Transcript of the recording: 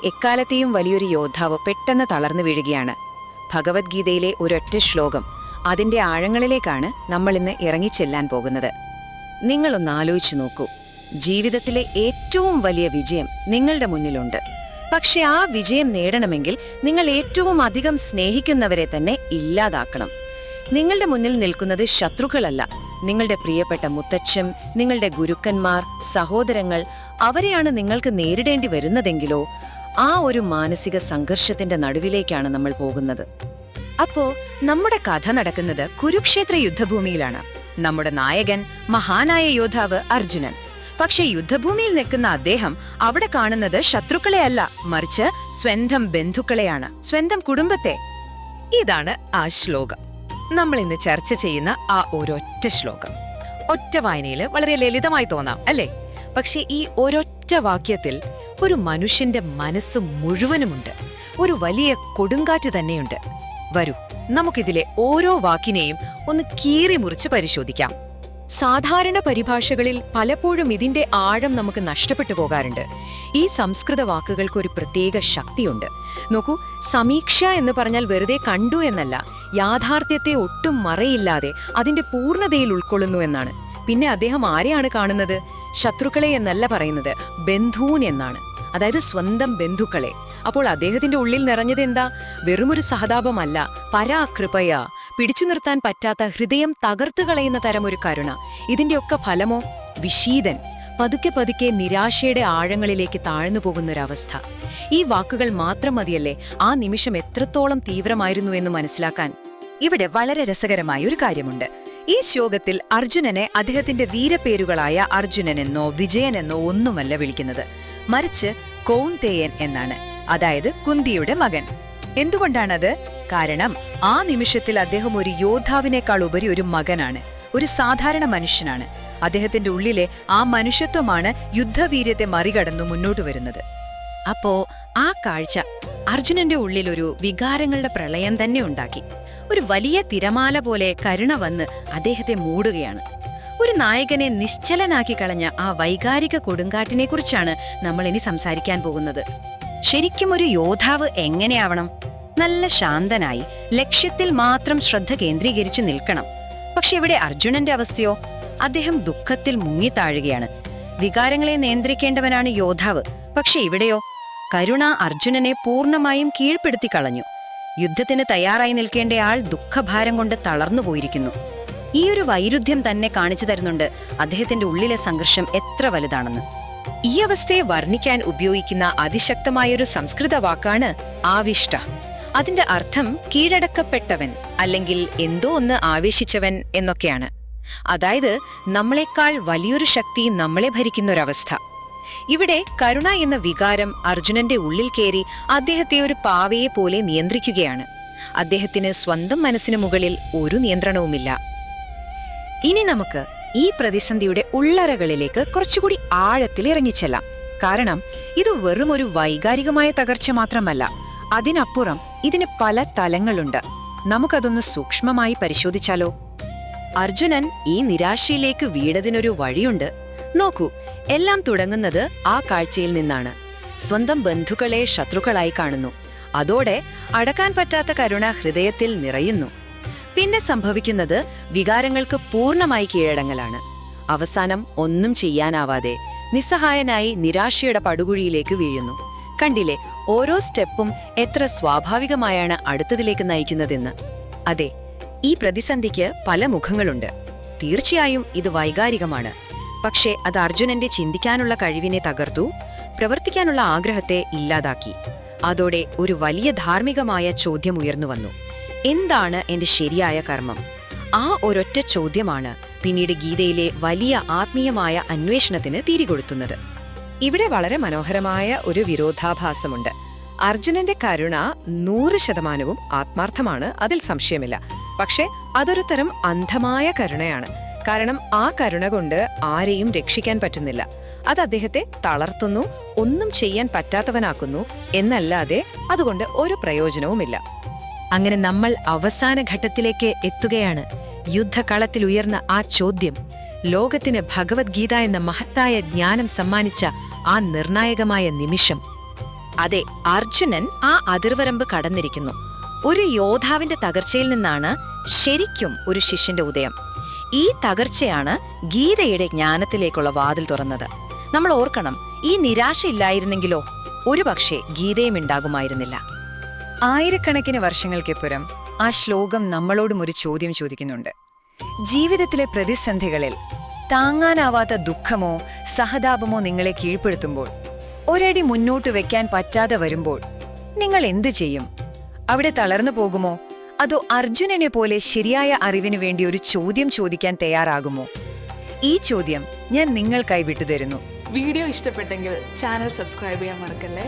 എക്കാലത്തെയും വലിയൊരു യോദ്ധാവ് പെട്ടെന്ന് തളർന്നു വീഴുകയാണ്. ഭഗവത്ഗീതയിലെ ഒരൊറ്റ ശ്ലോകം, അതിന്റെ ആഴങ്ങളിലേക്കാണ് നമ്മളിന്ന് ഇറങ്ങിച്ചെല്ലാൻ പോകുന്നത്. നിങ്ങളൊന്ന് ആലോചിച്ചു നോക്കൂ. ജീവിതത്തിലെ ഏറ്റവും വലിയ വിജയം നിങ്ങളുടെ മുന്നിലുണ്ട്. പക്ഷെ ആ വിജയം നേടണമെങ്കിൽ നിങ്ങൾ ഏറ്റവും അധികം സ്നേഹിക്കുന്നവരെ തന്നെ ഇല്ലാതാക്കണം. നിങ്ങളുടെ മുന്നിൽ നിൽക്കുന്നത് ശത്രുക്കളല്ല, നിങ്ങളുടെ പ്രിയപ്പെട്ട മുത്തച്ഛൻ, നിങ്ങളുടെ ഗുരുക്കന്മാർ, സഹോദരങ്ങൾ. അവരെയാണ് നിങ്ങൾക്ക് നേരിടേണ്ടി വരുന്നതെങ്കിലോ ആ ഒരു മാനസിക സംഘർഷത്തിന്റെ നടുവിലേക്കാണ് നമ്മൾ പോകുന്നത്. അപ്പോ നമ്മുടെ കഥ നടക്കുന്നത് കുരുക്ഷേത്ര യുദ്ധഭൂമിയിലാണ്. നമ്മുടെ നായകൻ മഹാനായ യോദ്ധാവ് അർജുനൻ. പക്ഷെ യുദ്ധഭൂമിയിൽ നിൽക്കുന്ന അദ്ദേഹം അവിടെ കാണുന്നത് ശത്രുക്കളെയല്ല, മറിച്ച് സ്വന്തം ബന്ധുക്കളെയാണ്, സ്വന്തം കുടുംബത്തെ. ഇതാണ് ആ ശ്ലോകം, നമ്മൾ ഇന്ന് ചർച്ച ചെയ്യുന്ന ആ ഒരൊറ്റ ശ്ലോകം. ഒറ്റ വായനയിൽ വളരെ ലളിതമായി തോന്നാം അല്ലേ? പക്ഷെ ഈ ഒരൊറ്റ വാക്യത്തിൽ ഒരു മനുഷ്യന്റെ മനസ്സ് മുഴുവനുമുണ്ട്. ഒരു വലിയ കൊടുങ്കാറ്റ് തന്നെയുണ്ട്. വരൂ, നമുക്കിതിലെ ഓരോ വാക്കിനെയും ഒന്ന് കീറി മുറിച്ച് പരിശോധിക്കാം. സാധാരണ പരിഭാഷകളിൽ പലപ്പോഴും ഇതിന്റെ ആഴം നമുക്ക് നഷ്ടപ്പെട്ടു പോകാറുണ്ട്. ഈ സംസ്കൃത വാക്കുകൾക്ക് ഒരു പ്രത്യേക ശക്തിയുണ്ട്. നോക്കൂ, സമീക്ഷ എന്ന് പറഞ്ഞാൽ വെറുതെ കണ്ടു എന്നല്ല, യാഥാർത്ഥ്യത്തെ ഒട്ടും മറയില്ലാതെ അതിന്റെ പൂർണ്ണതയിൽ ഉൾക്കൊള്ളുന്നു എന്നാണ്. പിന്നെ അദ്ദേഹം ആരെയാണ് കാണുന്നത്? ശത്രുക്കളെ എന്നല്ല പറയുന്നത്, ബന്ധൂൻ എന്നാണ്, അതായത് സ്വന്തം ബന്ധുക്കളെ. അപ്പോൾ അദ്ദേഹത്തിന്റെ ഉള്ളിൽ നിറഞ്ഞത് എന്താ? വെറുമൊരു സഹതാപമല്ല, പരാകൃപയ, പിടിച്ചു നിർത്താൻ പറ്റാത്ത, ഹൃദയം തകർത്തു കളയുന്ന തരമൊരു കരുണ. ഇതിന്റെയൊക്കെ ഫലമോ? വിഷീദൻ, പതുക്കെ പതുക്കെ നിരാശയുടെ ആഴങ്ങളിലേക്ക് താഴ്ന്നു പോകുന്നൊരവസ്ഥ. ഈ വാക്കുകൾ മാത്രം മതിയല്ലേ ആ നിമിഷം എത്രത്തോളം തീവ്രമായിരുന്നു എന്ന് മനസ്സിലാക്കാൻ? ഇവിടെ വളരെ രസകരമായ ഒരു കാര്യമുണ്ട്. ഈ ശ്ലോകത്തിൽ അർജുനനെ അദ്ദേഹത്തിന്റെ വീരപ്പേരുകളായ അർജുനനെന്നോ വിജയനെന്നോ ഒന്നുമല്ല വിളിക്കുന്നത്, മറിച്ച് കൗന്ദേയൻ എന്നാണ്, അതായത് കുന്തിയുടെ മകൻ. എന്തുകൊണ്ടാണത്? കാരണം ആ നിമിഷത്തിൽ അദ്ദേഹം ഒരു യോദ്ധാവിനേക്കാൾ ഉപരി ഒരു മകനാണ്, ഒരു സാധാരണ മനുഷ്യനാണ്. അദ്ദേഹത്തിന്റെ ഉള്ളിലെ ആ മനുഷ്യത്വമാണ് യുദ്ധവീര്യത്തെ മറികടന്നു മുന്നോട്ടു വരുന്നത്. അപ്പോ ആ കാഴ്ച അർജുനന്റെ ഉള്ളിൽ ഒരു വികാരങ്ങളുടെ പ്രളയം തന്നെ ഉണ്ടാക്കി. ഒരു വലിയ തിരമാല പോലെ കരുണ വന്ന് അദ്ദേഹത്തെ മൂടുകയാണ്. ഒരു നായകനെ നിശ്ചലനാക്കി കളഞ്ഞ ആ വൈകാരിക കൊടുങ്കാറ്റിനെക്കുറിച്ചാണ് നമ്മൾ ഇനി സംസാരിക്കാൻ പോകുന്നത്. ശരിക്കും ഒരു യോദ്ധാവ് എങ്ങനെയാവണം? നല്ല ശാന്തനായി ലക്ഷ്യത്തിൽ മാത്രം ശ്രദ്ധ കേന്ദ്രീകരിച്ച് നിൽക്കണം. പക്ഷെ ഇവിടെ അർജുനന്റെ അവസ്ഥയോ? അദ്ദേഹം ദുഃഖത്തിൽ മുങ്ങിത്താഴുകയാണ്. വികാരങ്ങളെ നിയന്ത്രിക്കേണ്ടവനാണ് യോദ്ധാവ്. പക്ഷെ ഇവിടെയോ കരുണ അർജുനനെ പൂർണ്ണമായും കീഴ്പ്പെടുത്തി കളഞ്ഞു. യുദ്ധത്തിന് തയ്യാറായി നിൽക്കേണ്ടയാൾ ദുഃഖഭാരം കൊണ്ട് തളർന്നു പോയിരിക്കുന്നു. ഈ ഒരു വൈരുദ്ധ്യം തന്നെ കാണിച്ചു തരുന്നുണ്ട് അദ്ദേഹത്തിന്റെ ഉള്ളിലെ സംഘർഷം എത്ര വലുതാണെന്ന്. ഈ അവസ്ഥയെ വർണ്ണിക്കാൻ ഉപയോഗിക്കുന്ന അതിശക്തമായൊരു സംസ്കൃത വാക്കാണ് ആവിഷ്ട. അതിന്റെ അർത്ഥം കീഴടക്കപ്പെട്ടവൻ, അല്ലെങ്കിൽ എന്തോ ഒന്ന് ആവേശിച്ചവൻ എന്നൊക്കെയാണ്. അതായത് നമ്മളെക്കാൾ വലിയൊരു ശക്തി നമ്മളെ ഭരിക്കുന്നൊരവസ്ഥ. ഇവിടെ കരുണ എന്ന വികാരം അർജുനന്റെ ഉള്ളിൽ കയറി അദ്ദേഹത്തെ ഒരു പാവയെ പോലെ നിയന്ത്രിക്കുകയാണ്. അദ്ദേഹത്തിന് സ്വന്തം മനസ്സിന് മുകളിൽ ഒരു നിയന്ത്രണവുമില്ല. ഇനി നമുക്ക് ഈ പ്രതിസന്ധിയുടെ ഉള്ളറകളിലേക്ക് കുറച്ചുകൂടി ആഴത്തിൽ ഇറങ്ങിച്ചെല്ലാം. കാരണം ഇത് വെറും ഒരു വൈകാരികമായ തകർച്ച മാത്രമല്ല, അതിനപ്പുറം ഇതിന് പല തലങ്ങളുണ്ട്. നമുക്കതൊന്ന് സൂക്ഷ്മമായി പരിശോധിച്ചാലോ? അർജുനൻ ഈ നിരാശയിലേക്ക് വീണതിനൊരു വഴിയുണ്ട്. നോക്കൂ, എല്ലാം തുടങ്ങുന്നത് ആ കാഴ്ചയിൽ നിന്നാണ്. സ്വന്തം ബന്ധുക്കളെ ശത്രുക്കളായി കാണുന്നു. അതോടെ അടക്കാൻ പറ്റാത്ത കരുണ ഹൃദയത്തിൽ നിറയുന്നു. പിന്നെ സംഭവിക്കുന്നത് വികാരങ്ങൾക്ക് പൂർണ്ണമായി കീഴടങ്ങലാണ്. അവസാനം ഒന്നും ചെയ്യാനാവാതെ നിസ്സഹായനായി നിരാശയുടെ പടുകുഴിയിലേക്ക് വീഴുന്നു. കണ്ടില്ലേ, ഓരോ സ്റ്റെപ്പും എത്ര സ്വാഭാവികമായാണ് അടുത്തതിലേക്ക് നയിക്കുന്നതെന്ന്. അതെ, ഈ പ്രതിസന്ധിക്ക് പല മുഖങ്ങളുണ്ട്. തീർച്ചയായും ഇത് വൈകാരികമാണ്. പക്ഷേ അത് അർജുനന്റെ ചിന്തിക്കാനുള്ള കഴിവിനെ തകർത്തു, പ്രവർത്തിക്കാനുള്ള ആഗ്രഹത്തെ ഇല്ലാതാക്കി. അതോടെ ഒരു വലിയ ധാർമ്മികമായ ചോദ്യം ഉയർന്നു വന്നു. എന്താണ് എന്റെ ശരിയായ കർമ്മം? ആ ഒരൊറ്റ ചോദ്യമാണ് പിന്നീട് ഗീതയിലെ വലിയ ആത്മീയമായ അന്വേഷണത്തിന് തിരികൊളുത്തുന്നത്. ഇവിടെ വളരെ മനോഹരമായ ഒരു വിരോധാഭാസമുണ്ട്. അർജുനന്റെ കരുണ 100% ആത്മാർത്ഥമാണ്, അതിൽ സംശയമില്ല. പക്ഷെ അതൊരു തരം അന്ധമായ കരുണയാണ്. കാരണം ആ കരുണ കൊണ്ട് ആരെയും രക്ഷിക്കാൻ പറ്റുന്നില്ല. അത് അദ്ദേഹത്തെ തളർത്തുന്നു, ഒന്നും ചെയ്യാൻ പറ്റാത്തവനാക്കുന്നു എന്നല്ലാതെ അതുകൊണ്ട് ഒരു പ്രയോജനവുമില്ല. അങ്ങനെ നമ്മൾ അവസാന ഘട്ടത്തിലേക്ക് എത്തുകയാണ്. യുദ്ധകളത്തിൽ ഉയർന്ന ആ ചോദ്യം, ലോകത്തിന് ഭഗവത്ഗീത എന്ന മഹത്തായ ജ്ഞാനം സമ്മാനിച്ച ആ നിർണായകമായ നിമിഷം. അതെ, അർജുനൻ ആ അതിർവരമ്പ് കടന്നിരിക്കുന്നു. ഒരു യോദ്ധാവിന്റെ തകർച്ചയിൽ നിന്നാണ് ശരിക്കും ഒരു ശിഷ്യന്റെ ഉദയം. ഈ തകർച്ചയാണ് ഗീതയുടെ ജ്ഞാനത്തിലേക്കുള്ള വാതിൽ തുറന്നത്. നമ്മൾ ഓർക്കണം, ഈ നിരാശയില്ലായിരുന്നെങ്കിലോ ഒരുപക്ഷെ ഗീതയും ഉണ്ടാകുമായിരുന്നില്ല. ആയിരക്കണക്കിന് വർഷങ്ങൾക്കിപ്പുറം ആ ശ്ലോകം നമ്മളോടും ഒരു ചോദ്യം ചോദിക്കുന്നുണ്ട്. ജീവിതത്തിലെ പ്രതിസന്ധികളിൽ താങ്ങാനാവാത്ത ദുഃഖമോ സഹതാപമോ നിങ്ങളെ കീഴ്പ്പെടുത്തുമ്പോൾ, ഒരടി മുന്നോട്ട് വെക്കാൻ പറ്റാതെ വരുമ്പോൾ നിങ്ങൾ എന്തു ചെയ്യും? അവിടെ തളർന്നു പോകുമോ? അതോ അർജുനനെ പോലെ ശരിയായ അറിവിനു വേണ്ടി ഒരു ചോദ്യം ചോദിക്കാൻ തയ്യാറാകുമോ? ഈ ചോദ്യം ഞാൻ നിങ്ങൾക്കായി വിട്ടുതരുന്നു. വീഡിയോ ഇഷ്ടപ്പെട്ടെങ്കിൽ ചാനൽ സബ്സ്ക്രൈബ് ചെയ്യാൻ മറക്കല്ലേ.